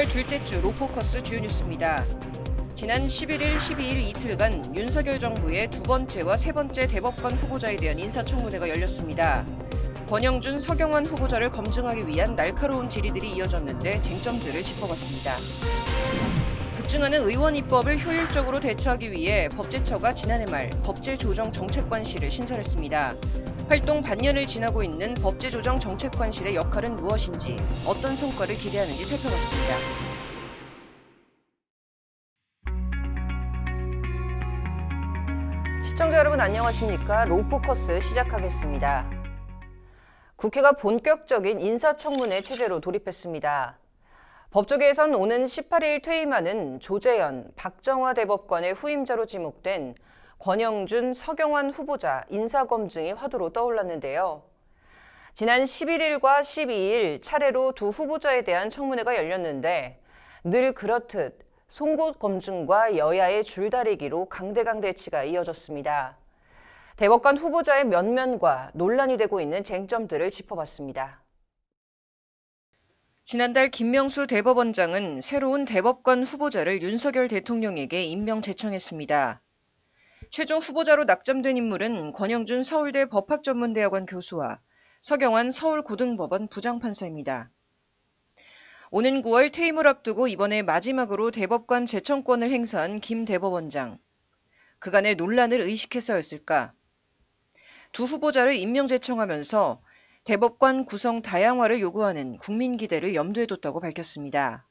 10월 둘째 주 로포커스 주요 뉴스입니다. 지난 11일, 12일 이틀간 윤석열 정부의 두 번째와 세 번째 대법관 후보자에 대한 인사청문회가 열렸습니다. 권영준, 서경환 후보자를 검증하기 위한 날카로운 질의들이 이어졌는데 쟁점들을 짚어봤습니다. 급증하는 의원 입법을 효율적으로 대처하기 위해 법제처가 지난해 말 법제조정정책관실을 신설했습니다. 활동 반년을 지나고 있는 법제조정정책관실의 역할은 무엇인지, 어떤 성과를 기대하는지 살펴봤습니다. 시청자 여러분 안녕하십니까? 로포커스 시작하겠습니다. 국회가 본격적인 인사청문회 체제로 돌입했습니다. 법조계에선 오는 18일 퇴임하는 조재현, 박정화 대법관의 후임자로 지목된 권영준, 서경환 후보자 인사검증이 화두로 떠올랐는데요. 지난 11일과 12일 차례로 두 후보자에 대한 청문회가 열렸는데 늘 그렇듯 송곳 검증과 여야의 줄다리기로 강대강 대치가 이어졌습니다. 대법관 후보자의 면면과 논란이 되고 있는 쟁점들을 짚어봤습니다. 지난달 김명수 대법원장은 새로운 대법관 후보자를 윤석열 대통령에게 임명 제청했습니다. 최종 후보자로 낙점된 인물은 권영준 서울대 법학전문대학원 교수와 서경환 서울고등법원 부장판사입니다. 오는 9월 퇴임을 앞두고 이번에 마지막으로 대법관 제청권을 행사한 김 대법원장. 그간의 논란을 의식해서였을까? 두 후보자를 임명 제청하면서 대법관 구성 다양화를 요구하는 국민 기대를 염두에 뒀다고 밝혔습니다.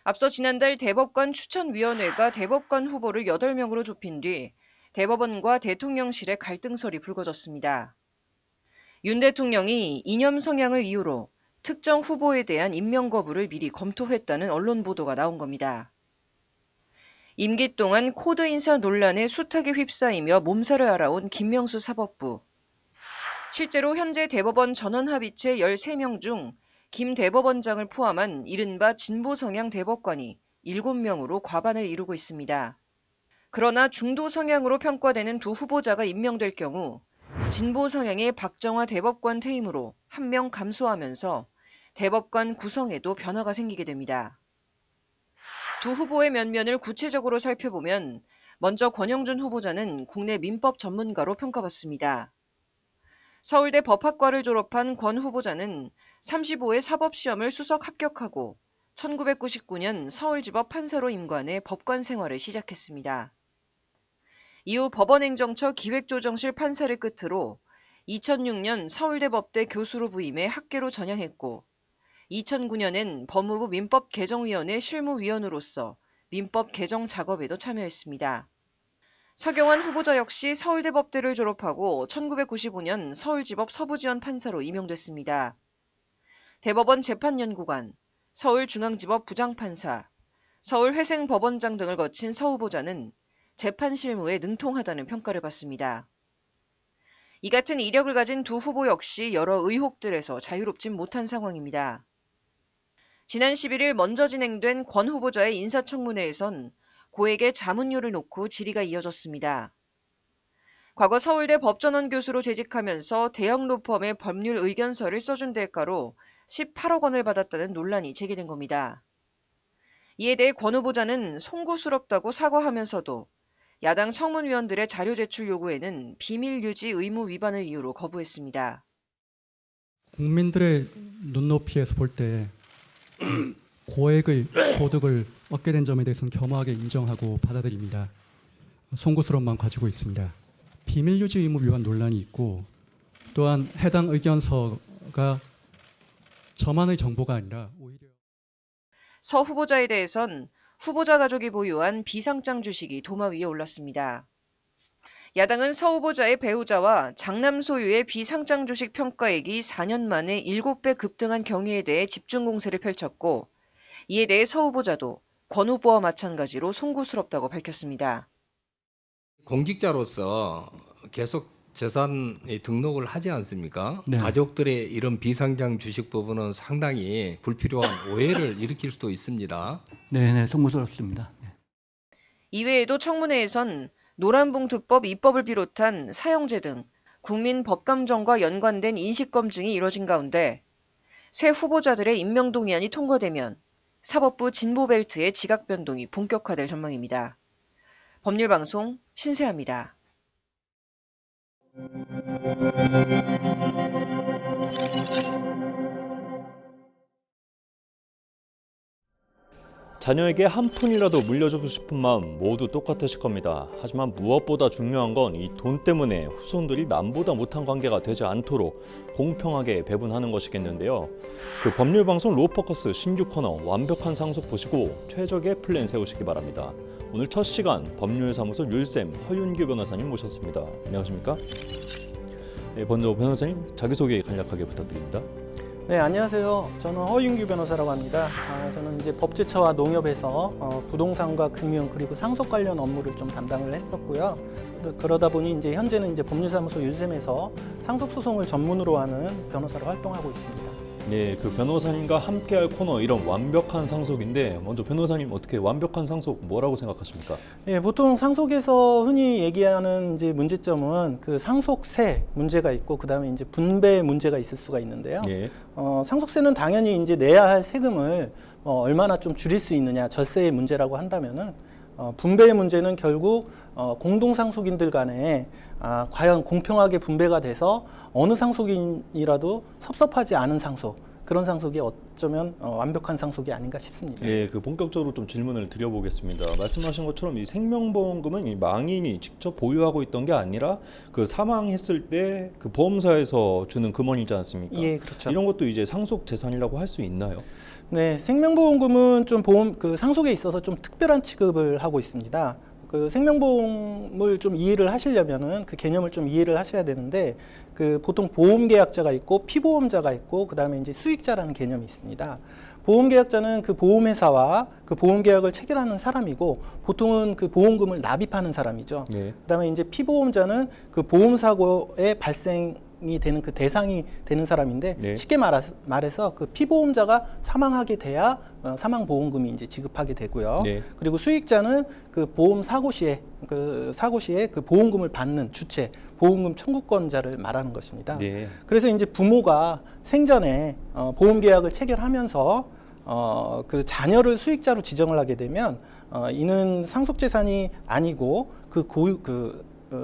앞서 지난달 대법관 추천위원회가 대법관 후보를 8명으로 좁힌 뒤 대법원과 대통령실의 갈등설이 불거졌습니다. 윤 대통령이 이념 성향을 이유로 특정 후보에 대한 임명 거부를 미리 검토했다는 언론 보도가 나온 겁니다. 임기 동안 코드 인사 논란에 숱하게 휩싸이며 몸살을 앓아온 김명수 사법부. 실제로 현재 대법원 전원합의체 13명 중 김 대법원장을 포함한 이른바 진보 성향 대법관이 7명으로 과반을 이루고 있습니다. 그러나 중도 성향으로 평가되는 두 후보자가 임명될 경우 진보 성향의 박정화 대법관 퇴임으로 1명 감소하면서 대법관 구성에도 변화가 생기게 됩니다. 두 후보의 면면을 구체적으로 살펴보면 먼저 권영준 후보자는 국내 민법 전문가로 평가받습니다. 서울대 법학과를 졸업한 권 후보자는 35회 사법시험을 수석 합격하고 1999년 서울지법 판사로 임관해 법관 생활을 시작했습니다. 이후 법원행정처 기획조정실 판사를 끝으로 2006년 서울대 법대 교수로 부임해 학계로 전향했고 2009년엔 법무부 민법개정위원회 실무위원으로서 민법 개정 작업에도 참여했습니다. 서경환 후보자 역시 서울대 법대를 졸업하고 1995년 서울지법 서부지원 판사로 임용됐습니다. 대법원 재판연구관, 서울중앙지법 부장판사, 서울회생법원장 등을 거친 서 후보자는 재판 실무에 능통하다는 평가를 받습니다. 이 같은 이력을 가진 두 후보 역시 여러 의혹들에서 자유롭진 못한 상황입니다. 지난 11일 먼저 진행된 권 후보자의 인사청문회에선 고액의 자문료를 놓고 질의가 이어졌습니다. 과거 서울대 법전원 교수로 재직하면서 대형 로펌의 법률 의견서를 써준 대가로 18억 원을 받았다는 논란이 제기된 겁니다. 이에 대해 권 후보자는 송구스럽다고 사과하면서도 야당 청문위원들의 자료 제출 요구에는 비밀 유지 의무 위반을 이유로 거부했습니다. 국민들의 눈높이에서 볼 때 고액의 소득을 얻게 된 점에 대해서는 겸허하게 인정하고 받아들입니다. 송구스러움만 가지고 있습니다. 비밀유지 의무 위반 논란이 있고 또한 해당 의견서가 저만의 정보가 아니라 오히려 서 후보자에 대해선 후보자 가족이 보유한 비상장 주식이 도마 위에 올랐습니다. 야당은 서 후보자의 배우자와 장남 소유의 비상장 주식 평가액이 4년 만에 7배 급등한 경위에 대해 집중 공세를 펼쳤고 이에 대해 서 후보자도 권 후보와 마찬가지로 송구스럽다고 밝혔습니다. 공직자로서 계속 재산 등록을 하지 않습니까? 네. 가족들의 이런 비상장 주식 부분은 상당히 불필요한 오해를 일으킬 수도 있습니다. 네, 송구스럽습니다. 이외에도 청문회에선 노란봉투법 입법을 비롯한 사형제 등 국민 법감정과 연관된 인식검증이 이뤄진 가운데 새 후보자들의 임명 동의안이 통과되면 사법부 진보벨트의 지각 변동이 본격화될 전망입니다. 법률방송 신세아입니다. 자녀에게 한 푼이라도 물려주고 싶은 마음 모두 똑같으실 겁니다. 하지만 무엇보다 중요한 건 이 돈 때문에 후손들이 남보다 못한 관계가 되지 않도록 공평하게 배분하는 것이겠는데요. 그 법률방송 로포커스 신규 코너 완벽한 상속 보시고 최적의 플랜 세우시기 바랍니다. 오늘 첫 시간 법률사무소 율쌤 허윤규 변호사님 모셨습니다. 안녕하십니까? 네, 먼저 변호사님 자기소개 간략하게 부탁드립니다. 네, 안녕하세요. 저는 허윤규 변호사라고 합니다. 저는 이제 법제처와 농협에서 부동산과 금융 그리고 상속 관련 업무를 좀 담당을 했었고요. 그러다 보니 이제 현재는 이제 법률사무소 율셈에서 상속 소송을 전문으로 하는 변호사로 활동하고 있습니다. 네, 그 변호사님과 함께할 코너 이런 완벽한 상속인데 먼저 변호사님 어떻게 완벽한 상속 뭐라고 생각하십니까? 예, 보통 상속에서 흔히 얘기하는 이제 문제점은 그 상속세 문제가 있고 그다음에 이제 분배 문제가 있을 수가 있는데요. 예. 상속세는 당연히 이제 내야 할 세금을 얼마나 좀 줄일 수 있느냐 절세의 문제라고 한다면은 분배의 문제는 결국 공동상속인들 간에 과연 공평하게 분배가 돼서 어느 상속인이라도 섭섭하지 않은 상속, 그런 상속이 어쩌면 완벽한 상속이 아닌가 싶습니다. 예, 그 본격적으로 좀 질문을 드려보겠습니다. 말씀하신 것처럼 이 생명보험금은 이 망인이 직접 보유하고 있던 게 아니라 그 사망했을 때 그 보험사에서 주는 금원이지 않습니까? 예, 그렇죠. 이런 것도 이제 상속 재산이라고 할 수 있나요? 네, 생명보험금은 좀 그 상속에 있어서 좀 특별한 취급을 하고 있습니다. 그 생명보험을 좀 이해를 하시려면은 그 개념을 좀 이해를 하셔야 되는데 그 보통 보험계약자가 있고 피보험자가 있고 그다음에 이제 수익자라는 개념이 있습니다. 보험계약자는 그 보험회사와 그 보험계약을 체결하는 사람이고 보통은 그 보험금을 납입하는 사람이죠. 네. 그다음에 이제 피보험자는 그 보험사고의 발생이 되는 그 대상이 되는 사람인데 네. 쉽게 말해서 그 피보험자가 사망하게 돼야 사망보험금이 이제 지급하게 되고요. 네. 그리고 수익자는 그 보험 사고 시에 그 보험금을 받는 주체, 보험금 청구권자를 말하는 것입니다. 네. 그래서 이제 부모가 생전에 보험 계약을 체결하면서 그 자녀를 수익자로 지정을 하게 되면 이는 상속 재산이 아니고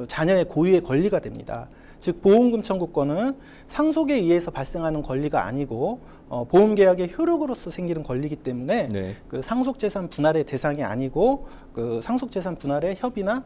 자녀의 고유의 권리가 됩니다. 즉 보험금 청구권은 상속에 의해서 발생하는 권리가 아니고 보험계약의 효력으로서 생기는 권리이기 때문에 네. 그 상속재산 분할의 대상이 아니고 그 상속재산 분할의 협의나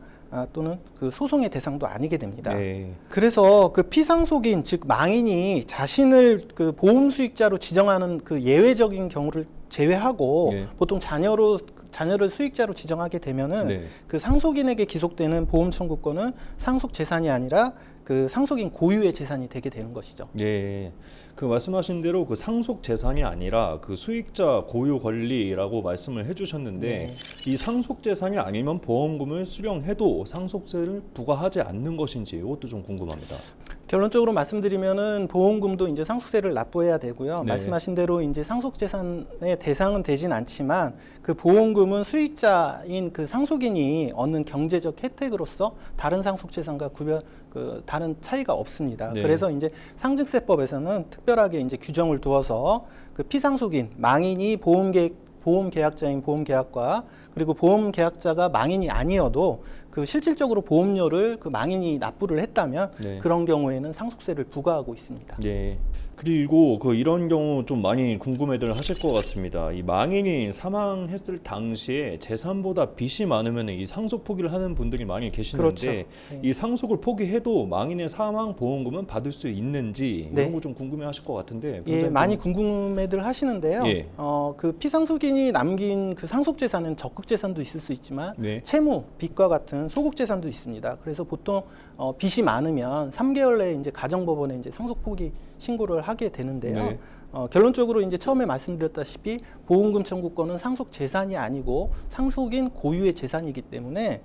또는 그 소송의 대상도 아니게 됩니다. 네. 그래서 그 피상속인 즉 망인이 자신을 그 보험 수익자로 지정하는 그 예외적인 경우를 제외하고 네. 보통 자녀를 수익자로 지정하게 되면은 네. 그 상속인에게 기속되는 보험 청구권은 상속 재산이 아니라 그 상속인 고유의 재산이 되게 되는 것이죠. 네. 그 말씀하신 대로 그 상속 재산이 아니라 그 수익자 고유 권리라고 말씀을 해주셨는데 네. 이 상속 재산이 아니면 보험금을 수령해도 상속세를 부과하지 않는 것인지 이것도 좀 궁금합니다. 결론적으로 말씀드리면은 보험금도 이제 상속세를 납부해야 되고요. 네. 말씀하신 대로 이제 상속재산의 대상은 되진 않지만 그 보험금은 수익자인 그 상속인이 얻는 경제적 혜택으로서 다른 상속재산과 다른 차이가 없습니다. 네. 그래서 이제 상증세법에서는 특별하게 이제 규정을 두어서 그 피상속인 망인이 보험계약자인 보험계약과 그리고 보험계약자가 망인이 아니어도 그 실질적으로 보험료를 그 망인이 납부를 했다면 네. 그런 경우에는 상속세를 부과하고 있습니다. 네. 그리고 그 이런 경우 좀 많이 궁금해들 하실 것 같습니다. 이 망인이 사망했을 당시에 재산보다 빚이 많으면 이 상속 포기를 하는 분들이 많이 계시는데 그렇죠. 네. 이 상속을 포기해도 망인의 사망 보험금은 받을 수 있는지 네. 이런 거 좀 궁금해하실 것 같은데. 예, 변호사님 많이 좀- 궁금해들 하시는데요. 예. 그 피상속인이 남긴 그 상속재산은 적극재산도 있을 수 있지만 네. 채무, 빚과 같은 소극재산도 있습니다. 그래서 보통 빚이 많으면 3개월 내에 이제 가정법원에 이제 상속 포기 신고를 하게 되는데요. 네. 결론적으로 이제 처음에 말씀드렸다시피 보험금 청구권은 상속 재산이 아니고 상속인 고유의 재산이기 때문에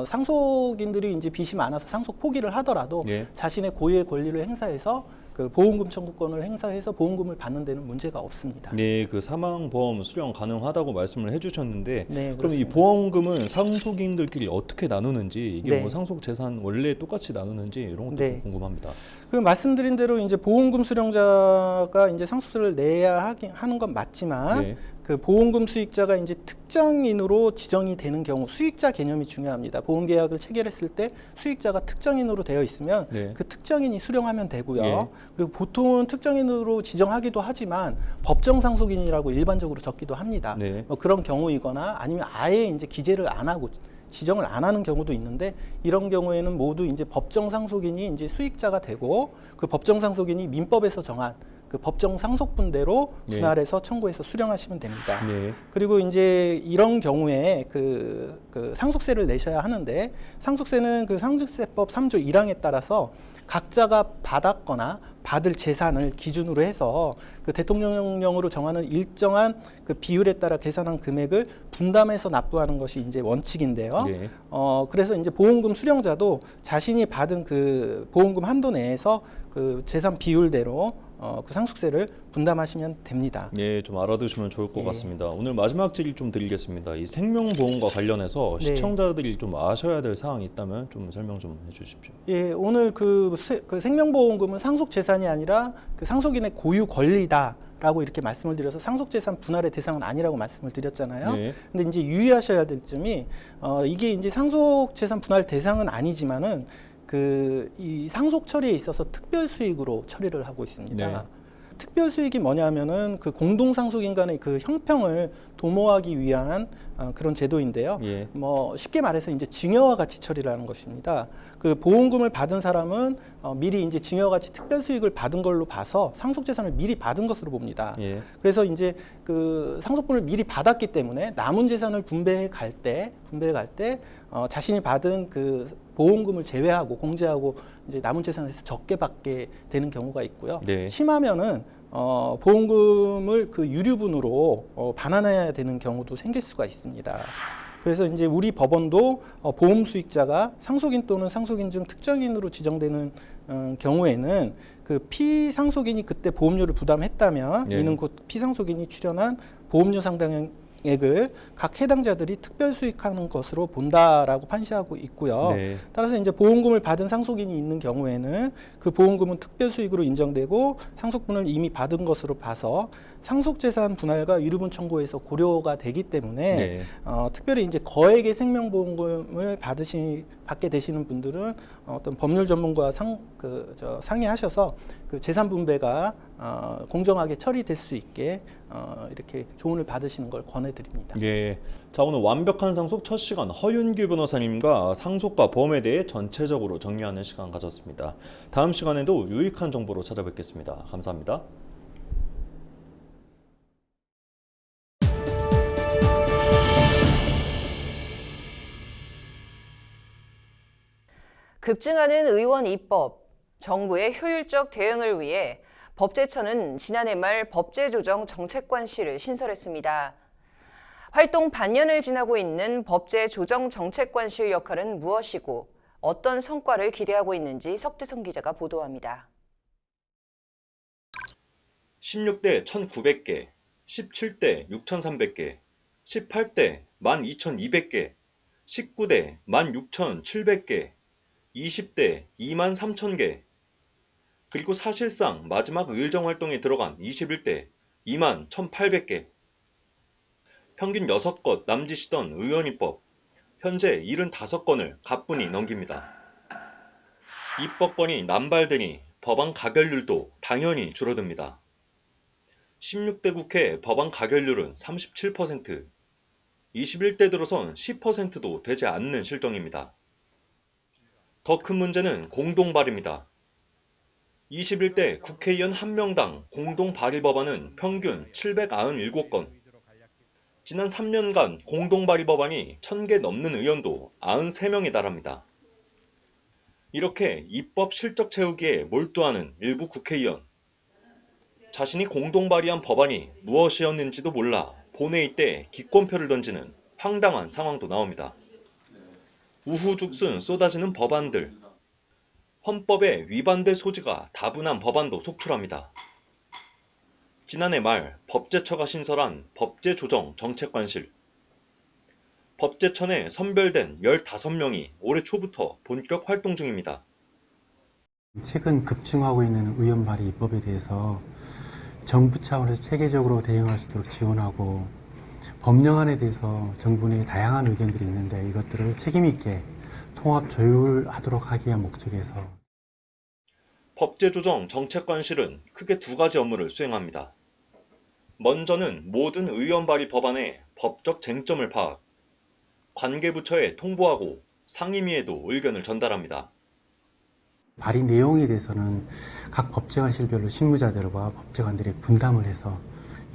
상속인들이 이제 빚이 많아서 상속 포기를 하더라도 네. 자신의 고유의 권리를 행사해서 그 보험금 청구권을 행사해서 보험금을 받는 데는 문제가 없습니다. 네, 그 사망보험 수령 가능하다고 말씀을 해주셨는데, 네, 그럼 이 그렇습니다. 보험금은 상속인들끼리 어떻게 나누는지, 이게 네. 뭐 상속 재산 원래 똑같이 나누는지 이런 것도 네. 좀 궁금합니다. 그 말씀드린 대로 이제 보험금 수령자가 이제 상속세를 내야 하는 건 맞지만 네. 그 보험금 수익자가 이제 특정인으로 지정이 되는 경우 수익자 개념이 중요합니다. 보험계약을 체결했을 때 수익자가 특정인으로 되어 있으면 네. 그 특정인이 수령하면 되고요. 예. 그리고 보통은 특정인으로 지정하기도 하지만 법정 상속인이라고 일반적으로 적기도 합니다. 네. 뭐 그런 경우이거나 아니면 아예 이제 기재를 안 하고 지정을 안 하는 경우도 있는데 이런 경우에는 모두 이제 법정 상속인이 이제 수익자가 되고 그 법정 상속인이 민법에서 정한 그 법정 상속분대로 예. 분할해서 청구해서 수령하시면 됩니다. 네. 그리고 이제 이런 경우에 그 상속세를 내셔야 하는데 상속세는 그 상속세법 3조 1항에 따라서 각자가 받았거나 받을 재산을 기준으로 해서 그 대통령령으로 정하는 일정한 그 비율에 따라 계산한 금액을 분담해서 납부하는 것이 이제 원칙인데요. 예. 그래서 이제 보험금 수령자도 자신이 받은 그 보험금 한도 내에서 그 재산 비율대로 그 상속세를 분담하시면 됩니다. 예, 좀 알아두시면 좋을 것 예. 같습니다. 같습니다. 오늘 마지막 질의 좀 드리겠습니다. 이 생명보험과 관련해서 네. 시청자들이 좀 아셔야 될 사항이 있다면 좀 설명 좀 해주십시오. 예, 오늘 그 생명보험금은 상속 재산이 아니라 그 상속인의 고유 권리다라고 이렇게 말씀을 드려서 상속 재산 분할의 대상은 아니라고 말씀을 드렸잖아요. 네. 근데 이제 유의하셔야 될 점이 이게 이제 상속 재산 분할 대상은 아니지만은 이 상속 처리에 있어서 특별 수익으로 처리를 하고 있습니다. 네. 특별 수익이 뭐냐면은 그 공동 상속인 간의 그 형평을 도모하기 위한 그런 제도인데요. 예. 뭐 쉽게 말해서 이제 증여와 같이 처리를 하는 것입니다. 그 보험금을 받은 사람은 미리 이제 증여와 같이 특별 수익을 받은 걸로 봐서 상속 재산을 미리 받은 것으로 봅니다. 예. 그래서 이제 그 상속분을 미리 받았기 때문에 남은 재산을 분배해 갈 때 자신이 받은 그 보험금을 제외하고 공제하고 이제 남은 재산에서 적게 받게 되는 경우가 있고요. 네. 심하면은 보험금을 그 유류분으로 반환해야 되는 경우도 생길 수가 있습니다. 그래서 이제 우리 법원도 보험 수익자가 상속인 또는 상속인 중 특정인으로 지정되는 경우에는 그 피상속인이 그때 보험료를 부담했다면 예. 이는 곧 피상속인이 출연한 보험료 상당액을 각 해당자들이 특별 수익하는 것으로 본다라고 판시하고 있고요. 네. 따라서 이제 보험금을 받은 상속인이 있는 경우에는 그 보험금은 특별 수익으로 인정되고 상속분을 이미 받은 것으로 봐서 상속재산 분할과 유류분 청구에서 고려가 되기 때문에 네. 특별히 이제 거액의 생명보험금을 받게 되시는 분들은 어떤 법률 전문가와 상의하셔서 그 재산 분배가 공정하게 처리될 수 있게 이렇게 조언을 받으시는 걸 권해드립니다. 예. 자, 오늘 완벽한 상속 첫 시간 허윤규 변호사님과 상속과 보험에 대해 전체적으로 정리하는 시간 가졌습니다. 다음 시간에도 유익한 정보로 찾아뵙겠습니다. 감사합니다. 급증하는 의원 입법, 정부의 효율적 대응을 위해 법제처는 지난해 말 법제조정 정책관실을 신설했습니다. 활동 반년을 지나고 있는 법제조정 정책관실 역할은 무엇이고 어떤 성과를 기대하고 있는지 석대성 기자가 보도합니다. 16대 1,900개, 17대 6,300개, 18대 12,200개, 19대 16,700개, 20대 23,000개, 그리고 사실상 마지막 의정 활동에 들어간 21대 21,800개. 평균 6건 남짓이던 의원 입법, 현재 75건을 가뿐히 넘깁니다. 입법권이 남발되니 법안 가결률도 당연히 줄어듭니다. 16대 국회 법안 가결률은 37%, 21대 들어선 10%도 되지 않는 실정입니다. 더 큰 문제는 공동 발의입니다. 21대 국회의원 1명당 공동 발의 법안은 평균 797건. 지난 3년간 공동 발의 법안이 1000개 넘는 의원도 93명에 달합니다. 이렇게 입법 실적 채우기에 몰두하는 일부 국회의원. 자신이 공동 발의한 법안이 무엇이었는지도 몰라 본회의 때 기권표를 던지는 황당한 상황도 나옵니다. 우후죽순 쏟아지는 법안들. 헌법에 위반될 소지가 다분한 법안도 속출합니다. 지난해 말 법제처가 신설한 법제조정 정책관실. 법제처 내 선별된 15명이 올해 초부터 본격 활동 중입니다. 최근 급증하고 있는 의원 발의 입법에 대해서 정부 차원에서 체계적으로 대응할 수 있도록 지원하고 법령안에 대해서 정부 내에 다양한 의견들이 있는데 이것들을 책임 있게 통합 조율하도록 하기 위한 목적에서 법제조정 정책관실은 크게 두 가지 업무를 수행합니다. 먼저는 모든 의원 발의 법안의 법적 쟁점을 파악, 관계부처에 통보하고 상임위에도 의견을 전달합니다. 발의 내용에 대해서는 각 법제관실별로 실무자들과 법제관들이 분담을 해서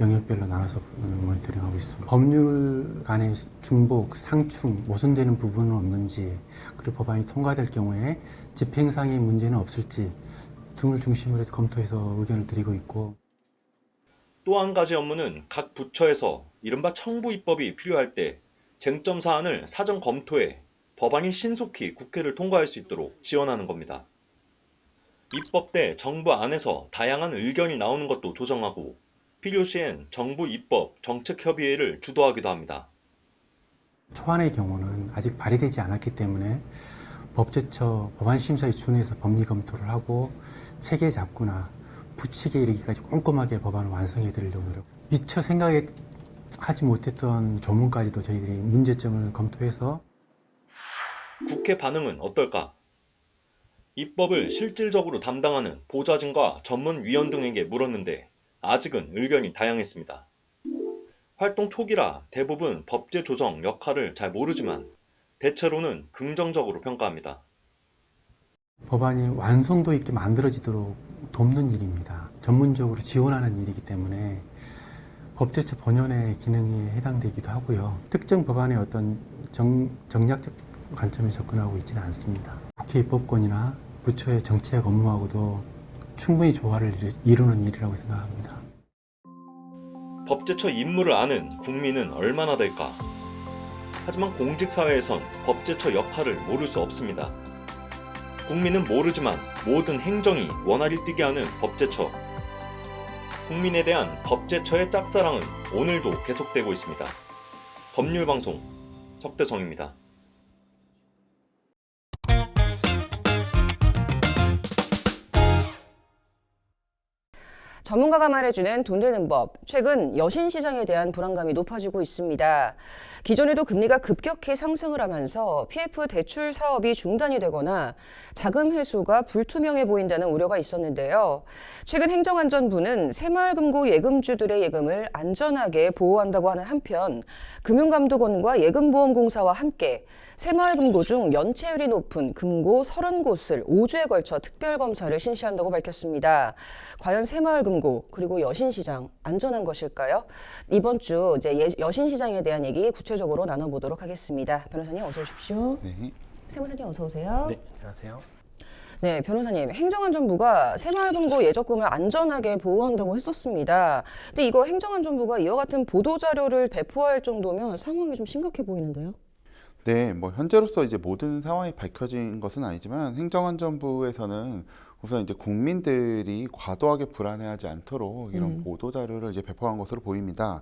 영역별로 나눠서 모니터링하고 있습니다. 법률 간의 중복, 상충, 모순되는 부분은 없는지, 그리고 법안이 통과될 경우에 집행상의 문제는 없을지 등을 중심으로 해서 검토해서 의견을 드리고 있고, 또 한 가지 업무는 각 부처에서 이른바 청부 입법이 필요할 때 쟁점 사안을 사전 검토해 법안이 신속히 국회를 통과할 수 있도록 지원하는 겁니다. 입법 때 정부 안에서 다양한 의견이 나오는 것도 조정하고 필요시엔 정부 입법 정책협의회를 주도하기도 합니다. 초안의 경우는 아직 발의되지 않았기 때문에 법제처 법안심사에 준해서 법리 검토를 하고 체계 잡거나 부칙에 이르기까지 꼼꼼하게 법안을 완성해 드리려고 노력. 미처 생각하지 못했던 조문까지도 저희들이 문제점을 검토해서 국회 반응은 어떨까? 입법을 실질적으로 담당하는 보좌진과 전문위원 등에게 물었는데 아직은 의견이 다양했습니다. 활동 초기라 대부분 법제 조정 역할을 잘 모르지만 대체로는 긍정적으로 평가합니다. 법안이 완성도 있게 만들어지도록 돕는 일입니다. 전문적으로 지원하는 일이기 때문에 법제처 본연의 기능에 해당되기도 하고요. 특정 법안의 어떤 정략적 관점에 접근하고 있지는 않습니다. 국회 입법권이나 부처의 정치적 업무하고도 충분히 조화를 이루는 일이라고 생각합니다. 법제처 임무를 아는 국민은 얼마나 될까? 하지만 공직사회에선 법제처 역할을 모를 수 없습니다. 국민은 모르지만 모든 행정이 원활히 뛰게 하는 법제처. 국민에 대한 법제처의 짝사랑은 오늘도 계속되고 있습니다. 법률방송 석대성입니다. 전문가가 말해주는 돈 되는 법. 최근 여신 시장에 대한 불안감이 높아지고 있습니다. 기존에도 금리가 급격히 상승을 하면서 PF 대출 사업이 중단이 되거나 자금 회수가 불투명해 보인다는 우려가 있었는데요. 최근 행정안전부는 새마을금고 예금주들의 예금을 안전하게 보호한다고 하는 한편 금융감독원과 예금보험공사와 함께 새마을금고 중 연체율이 높은 금고 30곳을 5주에 걸쳐 특별검사를 실시한다고 밝혔습니다. 과연 새마을금고 그리고 여신시장 안전한 것일까요? 이번 주 이제 여신시장에 대한 얘기 구체적으로 나눠보도록 하겠습니다. 변호사님 어서 오십시오. 네. 세무사님 어서 오세요. 네, 안녕하세요. 네, 변호사님. 행정안전부가 새마을금고 예적금을 안전하게 보호한다고 했었습니다. 근데 이거 행정안전부가 이와 같은 보도자료를 배포할 정도면 상황이 좀 심각해 보이는데요? 네, 뭐 현재로서 이제 모든 상황이 밝혀진 것은 아니지만 행정안전부에서는 우선 이제 국민들이 과도하게 불안해하지 않도록 이런 보도 자료를 이제 배포한 것으로 보입니다.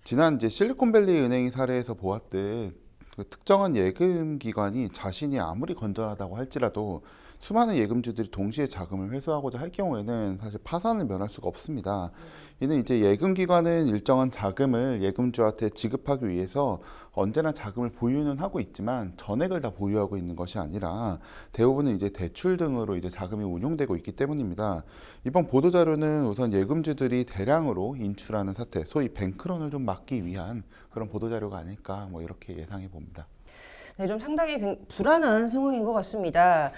지난 이제 실리콘밸리 은행의 사례에서 보았듯 그 특정한 예금 기관이 자신이 아무리 건전하다고 할지라도 수많은 예금주들이 동시에 자금을 회수하고자 할 경우에는 사실 파산을 면할 수가 없습니다. 이는 이제 예금기관은 일정한 자금을 예금주한테 지급하기 위해서 언제나 자금을 보유는 하고 있지만 전액을 다 보유하고 있는 것이 아니라 대부분은 이제 대출 등으로 이제 자금이 운용되고 있기 때문입니다. 이번 보도자료는 우선 예금주들이 대량으로 인출하는 사태, 소위 뱅크런을 좀 막기 위한 그런 보도자료가 아닐까 뭐 이렇게 예상해 봅니다. 네, 좀 상당히 불안한 상황인 것 같습니다.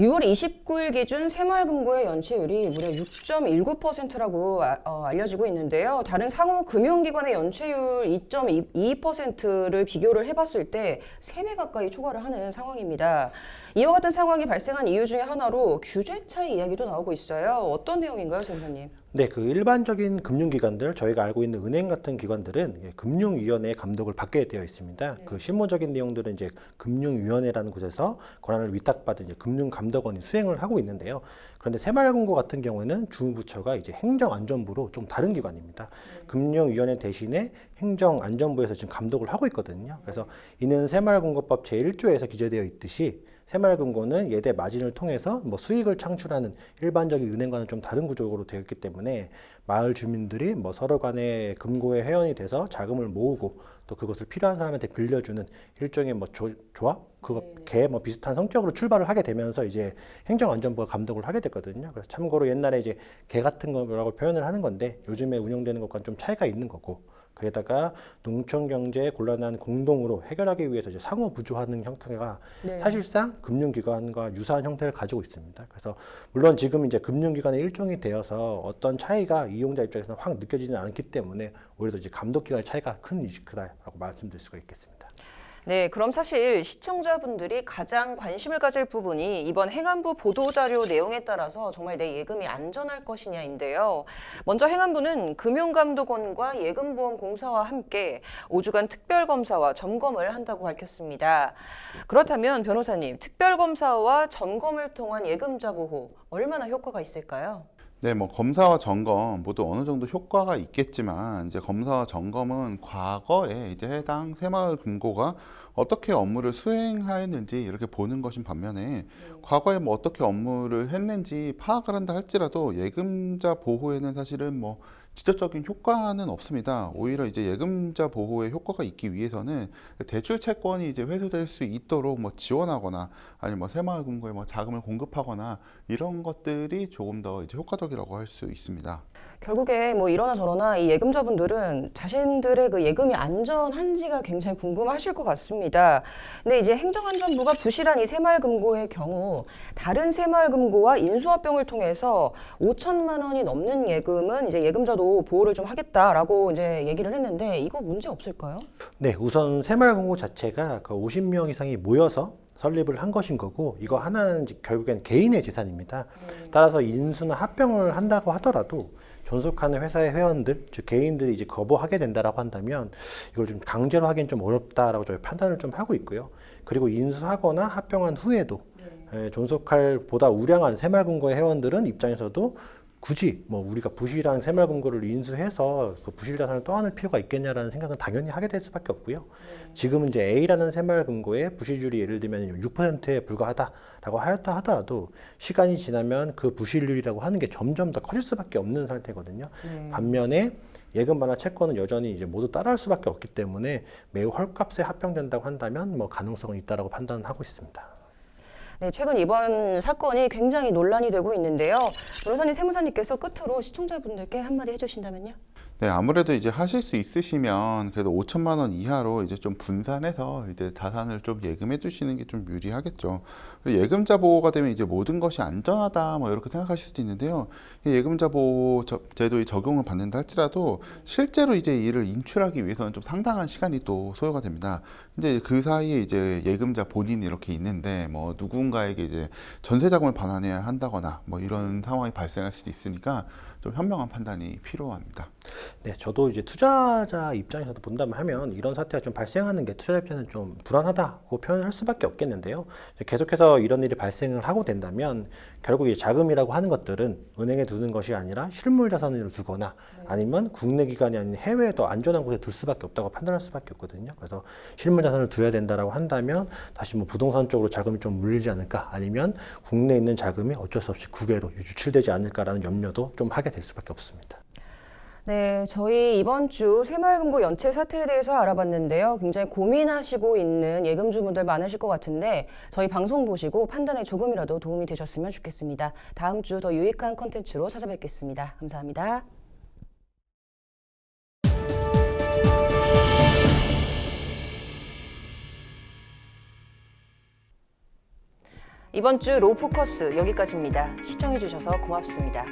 6월 29일 기준 새마을금고의 연체율이 무려 6.19%라고 알려지고 있는데요. 다른 상호 금융기관의 연체율 2.22%를 비교를 해봤을 때 3배 가까이 초과를 하는 상황입니다. 이와 같은 상황이 발생한 이유 중에 하나로 규제 차이 이야기도 나오고 있어요. 어떤 내용인가요, 선생님? 네, 그 일반적인 금융기관들, 저희가 알고 있는 은행 같은 기관들은 금융위원회의 감독을 받게 되어 있습니다. 그 실무적인 내용들은 이제 금융위원회라는 곳에서 권한을 위탁받은 이제 금융감독원이 수행을 하고 있는데요. 그런데 새마을금고 같은 경우에는 주무부처가 이제 행정안전부로 좀 다른 기관입니다. 금융위원회 대신에 행정안전부에서 지금 감독을 하고 있거든요. 그래서 이는 새마을금고법 제1조에서 기재되어 있듯이 새마을금고는 예대 마진을 통해서 뭐 수익을 창출하는 일반적인 은행과는 좀 다른 구조로 되어 있기 때문에 마을 주민들이 뭐 서로 간에 금고에 회원이 돼서 자금을 모으고 또 그것을 필요한 사람한테 빌려주는 일종의 뭐 조합? 그게 뭐 비슷한 성격으로 출발을 하게 되면서 이제 행정안전부가 감독을 하게 됐거든요. 그래서 참고로 옛날에 이제 개 같은 거라고 표현을 하는 건데 요즘에 운영되는 것과는 좀 차이가 있는 거고, 거기다가 농촌 경제의 곤란한 공동으로 해결하기 위해서 이제 상호 부조하는 형태가 사실상 금융기관과 유사한 형태를 가지고 있습니다. 그래서 물론 지금 이제 금융기관의 일종이 되어서 어떤 차이가 이용자 입장에서는 확 느껴지지는 않기 때문에 오히려 이제 감독기관의 차이가 큰 크다라고 말씀드릴 수가 있겠습니다. 네, 그럼 사실 시청자분들이 가장 관심을 가질 부분이 이번 행안부 보도자료 내용에 따라서 정말 내 예금이 안전할 것이냐인데요. 먼저 행안부는 금융감독원과 예금보험공사와 함께 5주간 특별검사와 점검을 한다고 밝혔습니다. 그렇다면 변호사님, 특별검사와 점검을 통한 예금자 보호 얼마나 효과가 있을까요? 네, 뭐 검사와 점검 모두 어느 정도 효과가 있겠지만 이제 검사와 점검은 과거에 이제 해당 새마을금고가 어떻게 업무를 수행하였는지 이렇게 보는 것인 반면에 과거에 뭐 어떻게 업무를 했는지 파악을 한다 할지라도 예금자 보호에는 사실은 뭐 직접적인 효과는 없습니다. 오히려 이제 예금자 보호에 효과가 있기 위해서는 대출 채권이 이제 회수될 수 있도록 뭐 지원하거나 아니면 뭐 새마을금고에 뭐 자금을 공급하거나 이런 것들이 조금 더 이제 효과적이라고 할 수 있습니다. 결국에 뭐 이러나 저러나 이 예금자분들은 자신들의 그 예금이 안전한지가 굉장히 궁금하실 것 같습니다. 근데 이제 행정안전부가 부실한 이 새마을금고의 경우 다른 새마을금고와 인수합병을 통해서 5천만 원이 넘는 예금은 이제 예금자도 보호를 좀 하겠다라고 이제 얘기를 했는데 이거 문제 없을까요? 네, 우선 새마을금고 자체가 그 50명 이상이 모여서 설립을 한 것인 거고, 이거 하나는 결국엔 개인의 재산입니다. 따라서 인수나 합병을 한다고 하더라도 존속하는 회사의 회원들, 즉 개인들이 이제 거부하게 된다라고 한다면 이걸 좀 강제로 하기는 좀 어렵다라고 저희 판단을 좀 하고 있고요. 그리고 인수하거나 합병한 후에도 존속할 보다 우량한 새마을금고의 회원들은 입장에서도 굳이 뭐 우리가 부실한 새마을금고를 인수해서 그 부실 자산을 떠안을 필요가 있겠냐라는 생각은 당연히 하게 될 수밖에 없고요. 지금은 이제 A라는 새마을금고의 부실률이 예를 들면 6%에 불과하다라고 하였다 하더라도 시간이 지나면 그 부실률이라고 하는 게 점점 더 커질 수밖에 없는 상태거든요. 반면에 예금반환 채권은 여전히 이제 모두 따라할 수밖에 없기 때문에 매우 헐값에 합병된다고 한다면 뭐 가능성은 있다라고 판단하고 있습니다. 네, 최근 이번 사건이 굉장히 논란이 되고 있는데요. 변호사님, 세무사님께서 끝으로 시청자분들께 한마디 해주신다면요? 네, 아무래도 이제 하실 수 있으시면 그래도 5천만 원 이하로 이제 좀 분산해서 이제 자산을 좀 예금해 두시는 게 좀 유리하겠죠. 그리고 예금자 보호가 되면 이제 모든 것이 안전하다 뭐 이렇게 생각하실 수도 있는데요. 이 예금자 보호 제도의 적용을 받는다 할지라도 실제로 이제 이를 인출하기 위해서는 좀 상당한 시간이 또 소요가 됩니다. 이제 그 사이에 이제 예금자 본인이 이렇게 있는데 뭐 누군가에게 이제 전세 자금을 반환해야 한다거나 뭐 이런 상황이 발생할 수도 있으니까 좀 현명한 판단이 필요합니다. 네, 저도 이제 투자자 입장에서도 본다면 하면 이런 사태가 좀 발생하는 게 투자자 입장에서는 좀 불안하다고 표현을 할 수밖에 없겠는데요. 계속해서 이런 일이 발생을 하고 된다면 결국 이 자금이라고 하는 것들은 은행에 두는 것이 아니라 실물 자산으로 두거나 아니면 국내 기관이 아닌 해외에 더 안전한 곳에 둘 수밖에 없다고 판단할 수밖에 없거든요. 그래서 실물 자산을 둬야 된다라고 한다면 다시 뭐 부동산 쪽으로 자금이 좀 물리지 않을까, 아니면 국내에 있는 자금이 어쩔 수 없이 국외로 유출되지 않을까라는 염려도 좀 하게 될 수밖에 없습니다. 네, 저희 이번 주 새마을금고 연체 사태에 대해서 알아봤는데요. 굉장히 고민하시고 있는 예금주분들 많으실 것 같은데 저희 방송 보시고 판단에 조금이라도 도움이 되셨으면 좋겠습니다. 다음 주 더 유익한 콘텐츠로 찾아뵙겠습니다. 감사합니다. 이번 주 로포커스 여기까지입니다. 시청해주셔서 고맙습니다.